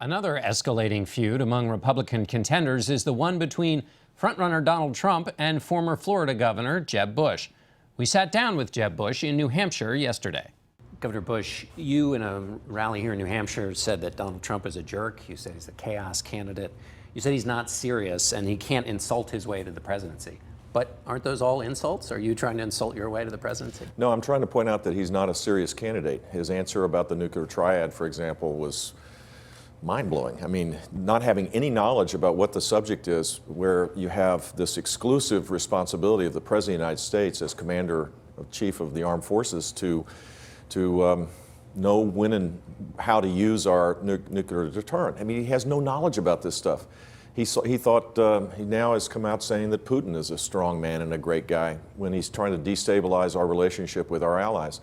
Another escalating feud among Republican contenders is the one between frontrunner Donald Trump and former Florida Governor Jeb Bush. We sat down with Jeb Bush in New Hampshire yesterday. Governor Bush, you in a rally here in New Hampshire said that Donald Trump is a jerk. You said he's a chaos candidate. You said he's not serious and he can't insult his way to the presidency. But aren't those all insults? Are you trying to insult your way to the presidency? No, I'm trying to point out that he's not a serious candidate. His answer about the nuclear triad, for example, was mind-blowing. I mean, not having any knowledge about what the subject is, where you have this exclusive responsibility of the President of the United States as Commander-in-Chief of the Armed Forces to know when and how to use our nuclear deterrent. I mean, he has no knowledge about this stuff. He thought he now has come out saying that Putin is a strong man and a great guy when he's trying to destabilize our relationship with our allies.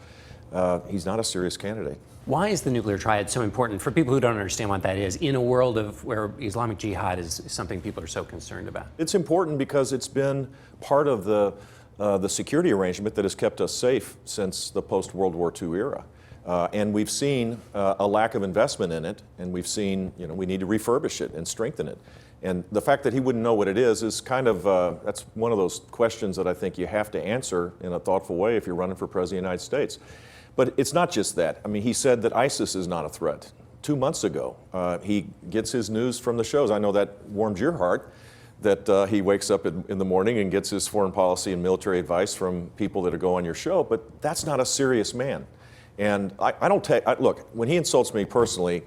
He's not a serious candidate. Why is the nuclear triad so important for people who don't understand what that is in a world of where Islamic Jihad is something people are so concerned about? It's important because it's been part of the security arrangement that has kept us safe since the post-World War II era. And we've seen a lack of investment in it, and we've seen, we need to refurbish it and strengthen it. And the fact that he wouldn't know what it is kind of, that's one of those questions that I think you have to answer in a thoughtful way if you're running for President of the United States. But it's not just that. I mean, he said that ISIS is not a threat. 2 months ago, he gets his news from the shows. I know that warms your heart, that he wakes up in the morning and gets his foreign policy and military advice from people that go on your show, but that's not a serious man. And I don't take, look, when he insults me personally,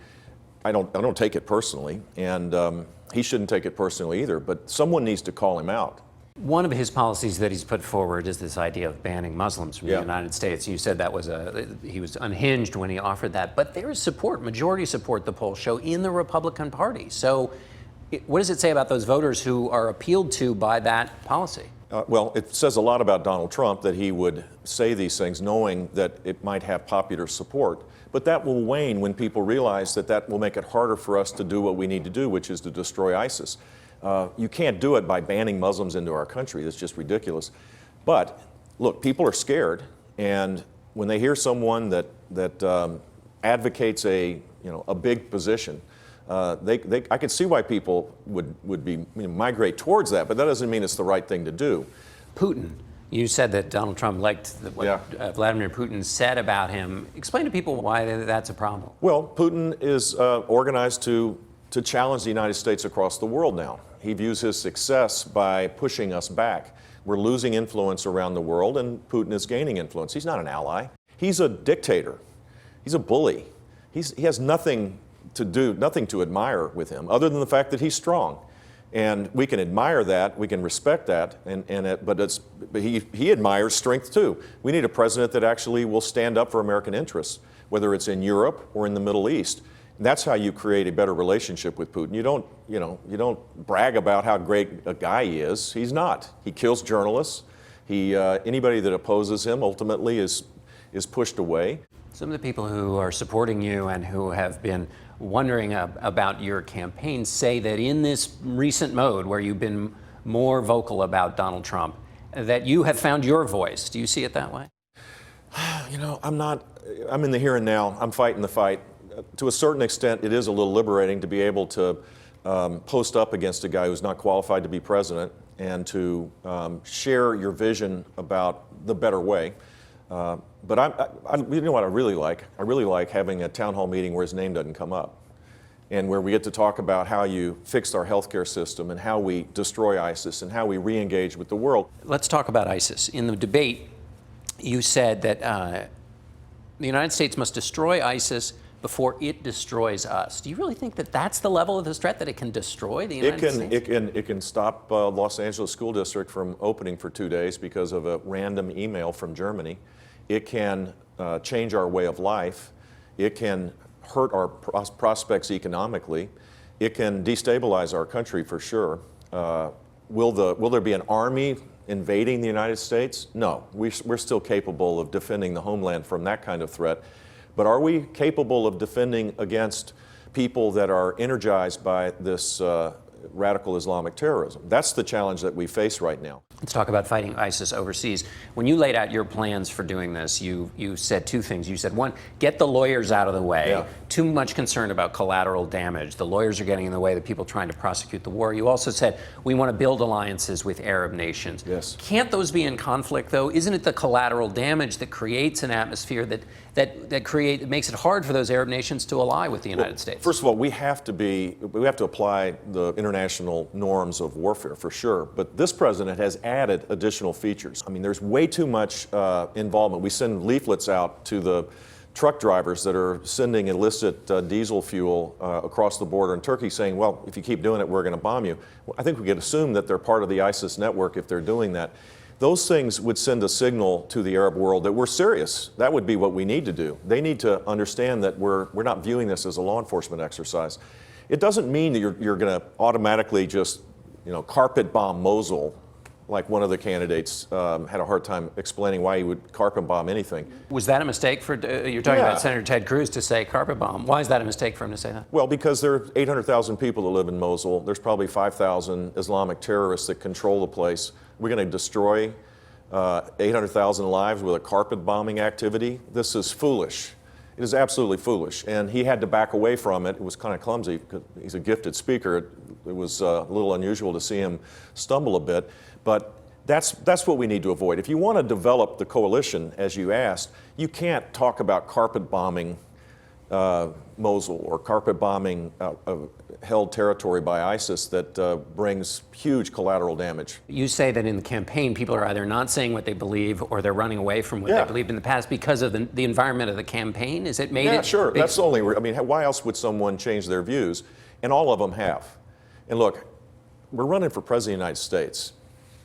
I don't take it personally, and he shouldn't take it personally either, but someone needs to call him out. One of his policies that he's put forward is this idea of banning Muslims from the United States. You said that was he was unhinged when he offered that, but there is support, majority support, the polls show, in the Republican Party. So what does it say about those voters who are appealed to by that policy? Well, it says a lot about Donald Trump that he would say these things knowing that it might have popular support. But that will wane when people realize that that will make it harder for us to do what we need to do, which is to destroy ISIS. You can't do it by banning Muslims into our country. That's just ridiculous. But look, people are scared, and when they hear someone that advocates a big position, I could see why people would be migrate towards that, but that doesn't mean it's the right thing to do. Putin. You said that Donald Trump liked what Vladimir Putin said about him. Explain to people why that's a problem. Well, Putin is organized to challenge the United States across the world now. He views his success by pushing us back. We're losing influence around the world, and Putin is gaining influence. He's not an ally. He's a dictator. He's a bully. He has nothing to admire with him, other than the fact that he's strong. And we can admire that, we can respect that, but he admires strength too. We need a president that actually will stand up for American interests, whether it's in Europe or in the Middle East. And that's how you create a better relationship with Putin. You don't brag about how great a guy he is. He's not. He kills journalists. Anybody that opposes him ultimately is pushed away. Some of the people who are supporting you and who have been wondering about your campaign say that in this recent mode where you've been more vocal about Donald Trump, that you have found your voice. Do you see it that way? I'm in the here and now. I'm fighting the fight. To a certain extent, it is a little liberating to be able to post up against a guy who's not qualified to be president and to share your vision about the better way. But you know what I really like? I really like having a town hall meeting where his name doesn't come up, and where we get to talk about how you fixed our healthcare system and how we destroy ISIS and how we re-engage with the world. Let's talk about ISIS. In the debate, you said that the United States must destroy ISIS before it destroys us. Do you really think that that's the level of this threat, that it can destroy the United States? It can stop Los Angeles School District from opening for 2 days because of a random email from Germany. It can change our way of life. It can hurt our prospects economically. It can destabilize our country for sure. Will there be an army invading the United States? No, we're still capable of defending the homeland from that kind of threat. But are we capable of defending against people that are energized by this radical Islamic terrorism? That's the challenge that we face right now. Let's talk about fighting ISIS overseas. When you laid out your plans for doing this, you said two things. You said, one, get the lawyers out of the way. too much concern about collateral damage. The lawyers are getting in the way, the people trying to prosecute the war. You also said we want to build alliances with Arab nations. Yes. Can't those be in conflict, though? Isn't it the collateral damage that creates an atmosphere that makes it hard for those Arab nations to ally with the United States? First of all, we have to apply the international norms of warfare for sure. But this president has added additional features. I mean, there's way too much involvement. We send leaflets out to the truck drivers that are sending illicit diesel fuel across the border in Turkey saying, well, if you keep doing it, we're going to bomb you. Well, I think we can assume that they're part of the ISIS network if they're doing that. Those things would send a signal to the Arab world that we're serious. That would be what we need to do. They need to understand that we're not viewing this as a law enforcement exercise. It doesn't mean that you're going to automatically just, carpet bomb Mosul, like one of the candidates had a hard time explaining why he would carpet bomb anything. Was that a mistake for, you're talking about Senator Ted Cruz to say carpet bomb. Why is that a mistake for him to say that? Well, because there are 800,000 people that live in Mosul. There's probably 5,000 Islamic terrorists that control the place. We're going to destroy 800,000 lives with a carpet bombing activity. This is foolish. It is absolutely foolish. And he had to back away from it. It was kind of clumsy because he's a gifted speaker. It was a little unusual to see him stumble a bit. But that's what we need to avoid. If you want to develop the coalition, as you asked, you can't talk about carpet bombing Mosul or carpet bombing held territory by ISIS that brings huge collateral damage. You say that in the campaign, people are either not saying what they believe or they're running away from what they believed in the past because of the environment of the campaign. Is it made it? Yeah, sure. That's the only. I mean, why else would someone change their views? And all of them have. And look, we're running for president of the United States.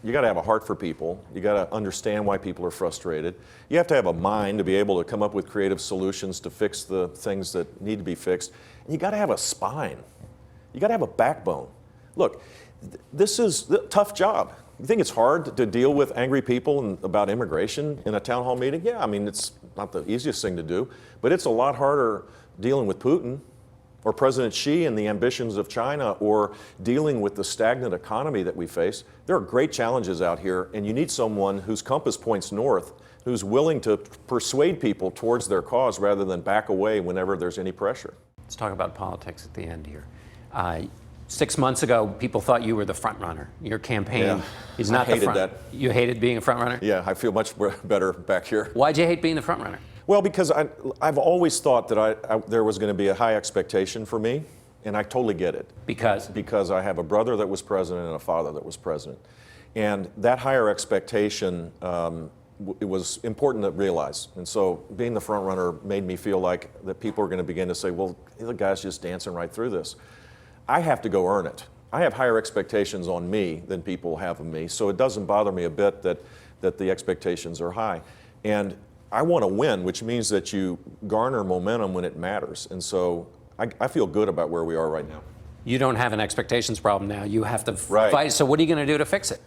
You got to have a heart for people. You got to understand why people are frustrated. You have to have a mind to be able to come up with creative solutions to fix the things that need to be fixed. And you got to have a spine. You got to have a backbone. Look, this is a tough job. You think it's hard to deal with angry people about immigration in a town hall meeting? Yeah, I mean, it's not the easiest thing to do, but it's a lot harder dealing with Putin or President Xi and the ambitions of China, or dealing with the stagnant economy that we face. There are great challenges out here, and you need someone whose compass points north, who's willing to persuade people towards their cause rather than back away whenever there's any pressure. Let's talk about politics at the end here. 6 months ago, people thought you were the front runner. Your campaign is not the front. I hated that. You hated being a front runner? Yeah, I feel much better back here. Why'd you hate being the front runner? Well, because I've always thought that there was going to be a high expectation for me, and I totally get it. Because? Because I have a brother that was president and a father that was president. And that higher expectation, it was important to realize. And so being the front runner made me feel like that people are going to begin to say, well, the guy's just dancing right through this. I have to go earn it. I have higher expectations on me than people have of me, so it doesn't bother me a bit that the expectations are high. And I want to win, which means that you garner momentum when it matters. And so I feel good about where we are right now. You don't have an expectations problem now. You have to fight. So what are you going to do to fix it?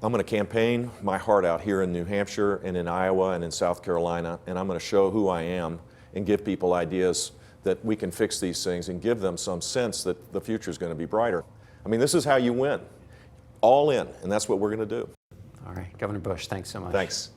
I'm going to campaign my heart out here in New Hampshire and in Iowa and in South Carolina, and I'm going to show who I am and give people ideas that we can fix these things and give them some sense that the future is going to be brighter. I mean, this is how you win. All in, and that's what we're going to do. All right, Governor Bush, thanks so much. Thanks.